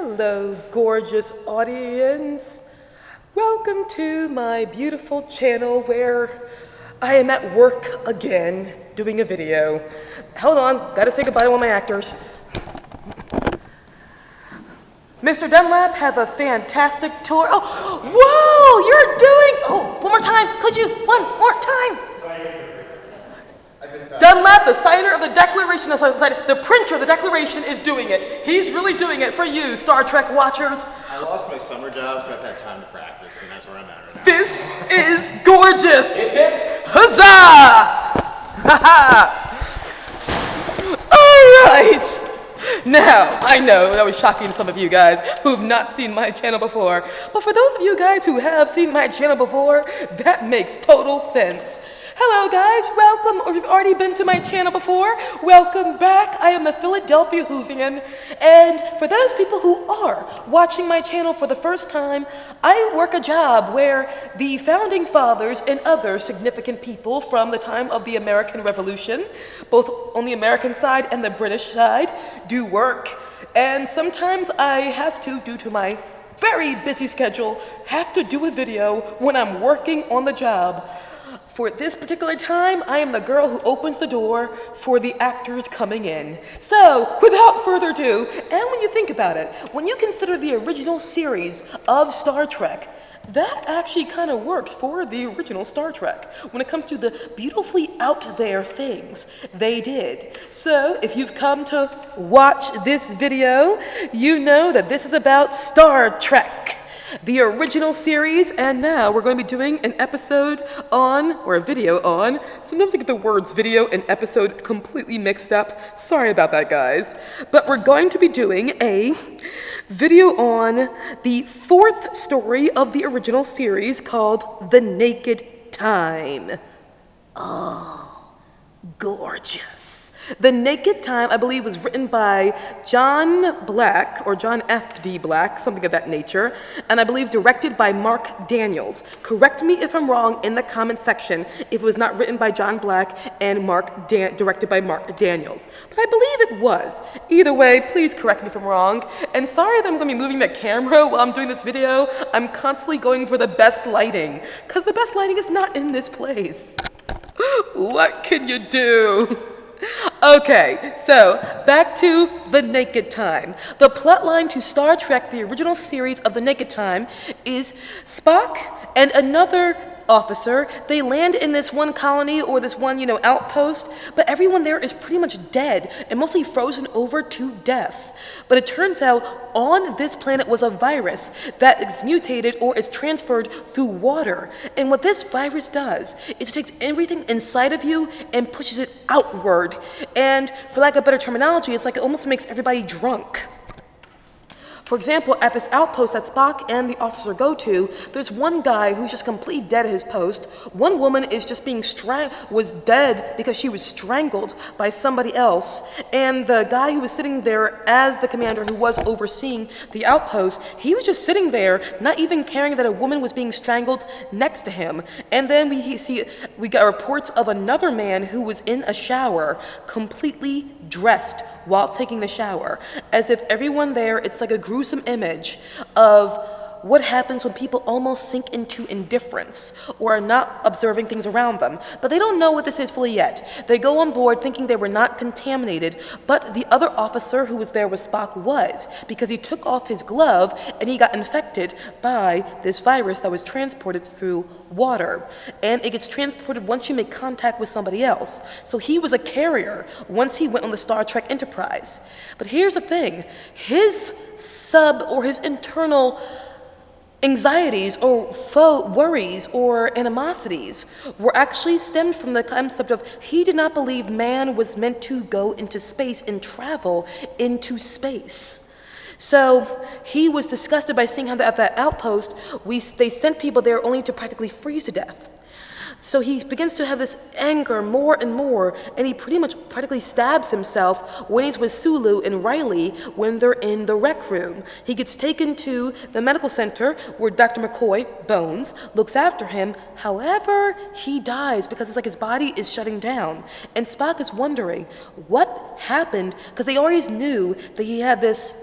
Hello, gorgeous audience. Welcome to my beautiful channel where I am at work again doing a video. Hold on, gotta say goodbye to all my actors. Mr. Dunlap, have a fantastic tour. Oh, whoa, you're doing, one more time, could you? One more time. Dunlap, the signer of the Declaration, the printer of the Declaration is doing it. He's really doing it for you, Star Trek watchers. I lost my summer job, so I've had time to practice, and that's where I'm at right now. This is gorgeous. Huzzah! All right. Now, I know that was shocking to some of you guys who've not seen my channel before, but for those of you guys who have seen my channel before, that makes total sense. Hello guys, welcome, or if you've already been to my channel before, welcome back. I am the Philadelphia Whovian, and for those people who are watching my channel for the first time, I work a job where the founding fathers and other significant people from the time of the American Revolution, both on the American side and the British side, do work. And sometimes I have to, due to my very busy schedule, have to do a video when I'm working on the job. For this particular time, I am the girl who opens the door for the actors coming in. So, without further ado, and when you think about it, when you consider the original series of Star Trek, that actually kind of works for the original Star Trek when it comes to the beautifully out there things they did. So, if you've come to watch this video, you know that this is about Star Trek, the original series, and now we're going to be doing an episode on, or a video on, sometimes I get the words video and episode completely mixed up. Sorry about that, guys. But we're going to be doing a video on the fourth story of the original series called The Naked Time. Oh, gorgeous. The Naked Time, I believe, was written by John Black, or John F.D. Black, something of that nature, and I believe directed by Mark Daniels. Correct me if I'm wrong in the comment section if it was not written by John Black and directed by Mark Daniels. But I believe it was. Either way, please correct me if I'm wrong. And sorry that I'm going to be moving the camera while I'm doing this video. I'm constantly going for the best lighting, because the best lighting is not in this place. What can you do? Okay, so back to The Naked Time. The plotline to Star Trek, the original series of The Naked Time, is Spock and another officer. They land in this one colony or this one, outpost, but everyone there is pretty much dead and mostly frozen over to death. But it turns out on this planet was a virus that is mutated or is transferred through water. And what this virus does is it takes everything inside of you and pushes it outward. And for lack of better terminology, it's like it almost makes everybody drunk. For example, at this outpost that Spock and the officer go to, there's one guy who's just completely dead at his post. One woman is just was dead because she was strangled by somebody else. And the guy who was sitting there as the commander who was overseeing the outpost, he was just sitting there, not even caring that a woman was being strangled next to him. And then we got reports of another man who was in a shower, completely dressed while taking the shower, as if everyone there, it's like a gruesome image of what happens when people almost sink into indifference or are not observing things around them. But they don't know what this is fully yet. They go on board thinking they were not contaminated, but the other officer who was there with Spock was, because he took off his glove and he got infected by this virus that was transported through water. And it gets transported once you make contact with somebody else. So he was a carrier once he went on the Star Trek Enterprise. But here's the thing. His his internal anxieties or worries or animosities were actually stemmed from the concept of he did not believe man was meant to go into space and travel into space. So he was disgusted by seeing how at that outpost they sent people there only to practically freeze to death. So he begins to have this anger more and more, and he pretty much practically stabs himself when he's with Sulu and Riley when they're in the rec room. He gets taken to the medical center where Dr. McCoy, Bones, looks after him. However, he dies because it's like his body is shutting down. And Spock is wondering what happened, because they always knew that he had this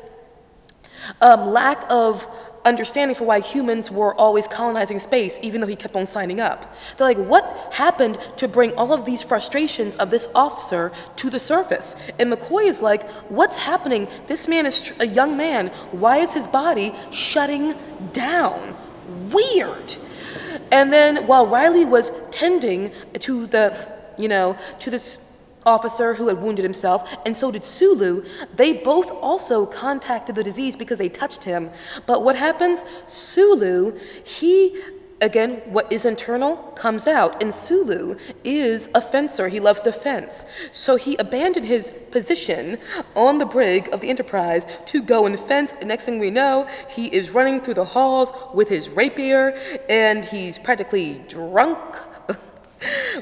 Lack of understanding for why humans were always colonizing space, even though he kept on signing up. They're like, what happened to bring all of these frustrations of this officer to the surface? And McCoy is like, what's happening? This man is a young man. Why is his body shutting down? Weird. And then while Riley was tending to to this officer who had wounded himself, and so did Sulu, they both also contacted the disease because they touched him. But what happens? Sulu, again, what is internal comes out, and Sulu is a fencer. He loves defense. So he abandoned his position on the brig of the Enterprise to go and fence. And next thing we know, he is running through the halls with his rapier, and he's practically drunk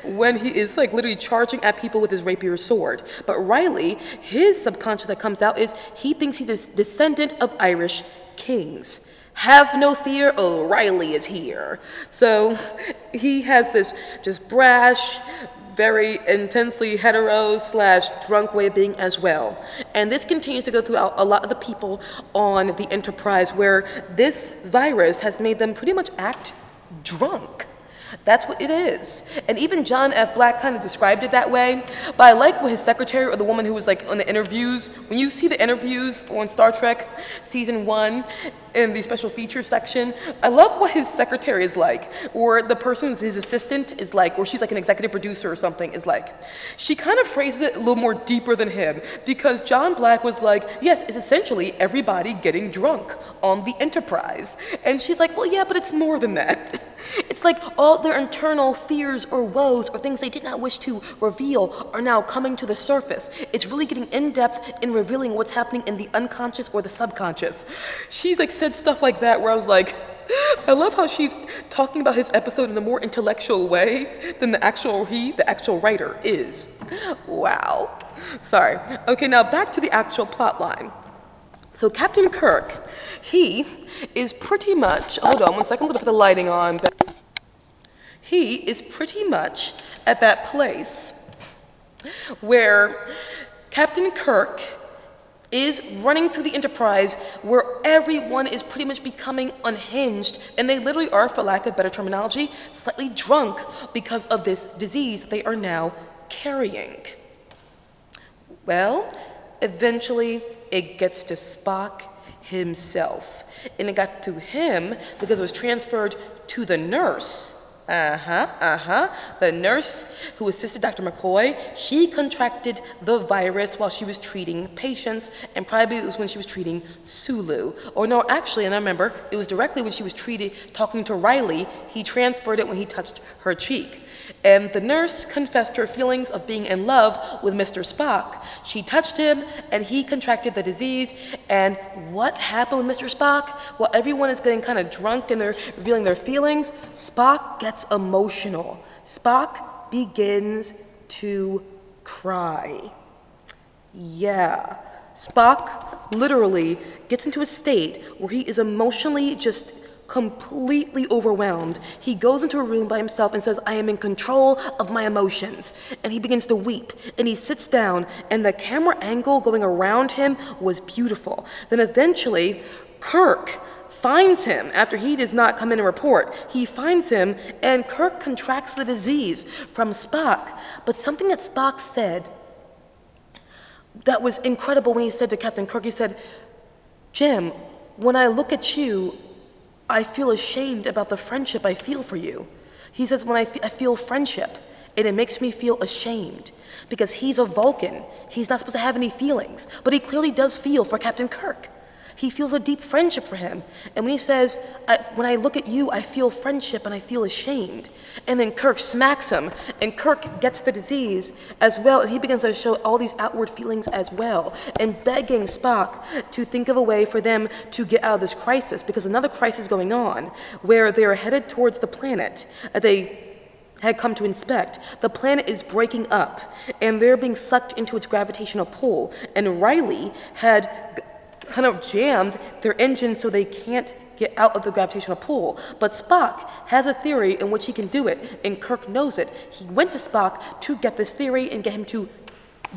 when he is like literally charging at people with his rapier sword. But Riley, his subconscious that comes out is he thinks he's a descendant of Irish kings. Have no fear, O'Reilly is here. So he has this just brash, very intensely hetero/drunk way of being as well. And this continues to go throughout a lot of the people on the Enterprise, where this virus has made them pretty much act drunk. That's what it is. And even John F. Black kind of described it that way. But I like what his secretary, or the woman who was like on the interviews, when you see the interviews on Star Trek Season 1 in the special features section, I love what his secretary is like, or the person who's his assistant is like, or she's like an executive producer or something is like. She kind of phrases it a little more deeper than him, because John Black was like, yes, it's essentially everybody getting drunk on the Enterprise. And she's like, well, yeah, but it's more than that. It's like all their internal fears or woes or things they did not wish to reveal are now coming to the surface. It's really getting in-depth in revealing what's happening in the unconscious or the subconscious. She's like said stuff like that where I was like, I love how she's talking about his episode in a more intellectual way than the actual writer is. Wow. Sorry. Okay, now back to the actual plot line. So Captain Kirk, he is pretty much, hold on one second, I'm going to put the lighting on. He is pretty much at that place where Captain Kirk is running through the Enterprise, where everyone is pretty much becoming unhinged, and they literally are, for lack of better terminology, slightly drunk because of this disease they are now carrying. Well, eventually it gets to Spock himself. And it got to him because it was transferred to the nurse. The nurse who assisted Dr. McCoy, she contracted the virus while she was treating patients, and probably it was when she was treating Sulu. Or no, actually, and I remember, it was directly when she was talking to Riley, he transferred it when he touched her cheek. And the nurse confessed her feelings of being in love with Mr. Spock. She touched him, and he contracted the disease. And what happened with Mr. Spock? Well, everyone is getting kind of drunk and they're revealing their feelings. Spock gets emotional. Spock begins to cry. Yeah. Spock literally gets into a state where he is emotionally just completely overwhelmed. He goes into a room by himself and says, I am in control of my emotions. And he begins to weep. And he sits down, and the camera angle going around him was beautiful. Then eventually, Kirk finds him after he does not come in and report. He finds him, and Kirk contracts the disease from Spock. But something that Spock said that was incredible when he said to Captain Kirk, he said, Jim, when I look at you, I feel ashamed about the friendship I feel for you. He says, when I feel friendship, and it makes me feel ashamed. Because he's a Vulcan. He's not supposed to have any feelings. But he clearly does feel for Captain Kirk. He feels a deep friendship for him. And when he says, when I look at you, I feel friendship and I feel ashamed. And then Kirk smacks him, and Kirk gets the disease as well. And he begins to show all these outward feelings as well, and begging Spock to think of a way for them to get out of this crisis, because another crisis is going on where they're headed towards the planet they had come to inspect. The planet is breaking up, and they're being sucked into its gravitational pull. And Riley had kind of jammed their engine so they can't get out of the gravitational pull. But Spock has a theory in which he can do it, and Kirk knows it. He went to Spock to get this theory and get him to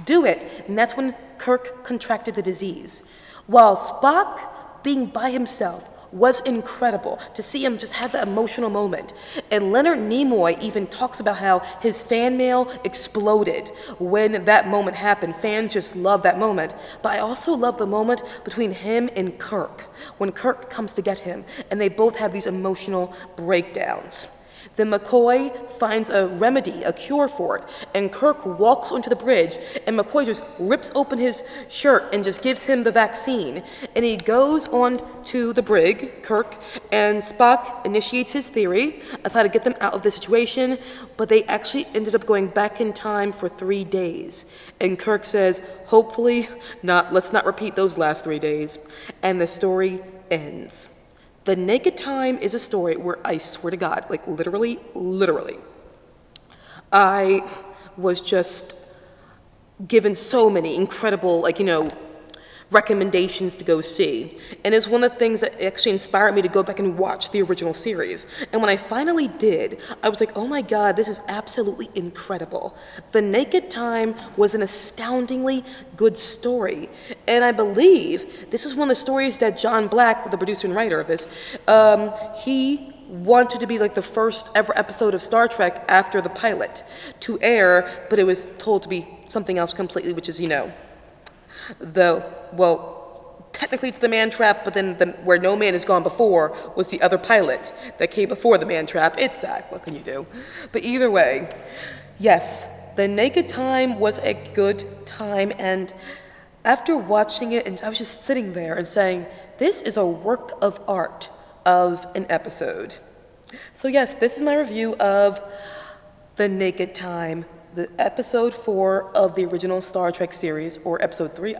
do it, and that's when Kirk contracted the disease. While Spock being by himself was incredible, to see him just have that emotional moment. And Leonard Nimoy even talks about how his fan mail exploded when that moment happened. Fans just love that moment. But I also love the moment between him and Kirk, when Kirk comes to get him, and they both have these emotional breakdowns. Then McCoy finds a remedy, a cure for it, and Kirk walks onto the bridge, and McCoy just rips open his shirt and just gives him the vaccine. And he goes on to the brig, Kirk, and Spock initiates his theory of how to get them out of the situation, but they actually ended up going back in time for 3 days. And Kirk says, hopefully not, let's not repeat those last 3 days. And the story ends. The Naked Time is a story where I swear to God, like literally, I was just given so many incredible, recommendations to go see. And it's one of the things that actually inspired me to go back and watch the original series. And when I finally did, I was like, oh my God, this is absolutely incredible. The Naked Time was an astoundingly good story. And I believe this is one of the stories that John Black, the producer and writer of this, he wanted to be like the first ever episode of Star Trek after the pilot to air, but it was told to be something else completely, which is, technically it's the Man Trap, but then Where No Man Has Gone Before was the other pilot that came before the Man Trap. It's that. What can you do? But either way, yes, The Naked Time was a good time, and after watching it, and I was just sitting there and saying, this is a work of art of an episode. So yes, this is my review of The Naked Time, the episode 4 of the original Star Trek series, or episode 3,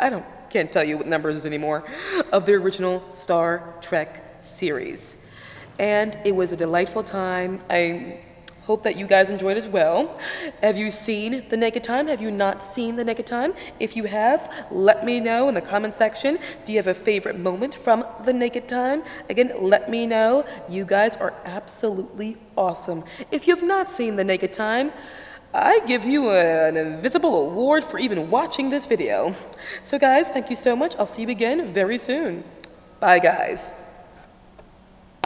can't tell you what numbers anymore, of the original Star Trek series. And it was a delightful time. I hope that you guys enjoyed as well. Have you seen The Naked Time? Have you not seen The Naked Time? If you have, let me know in the comment section. Do you have a favorite moment from The Naked Time? Again, let me know. You guys are absolutely awesome. If you have not seen The Naked Time, I give you an invisible award for even watching this video. So guys, thank you so much. I'll see you again very soon. Bye guys.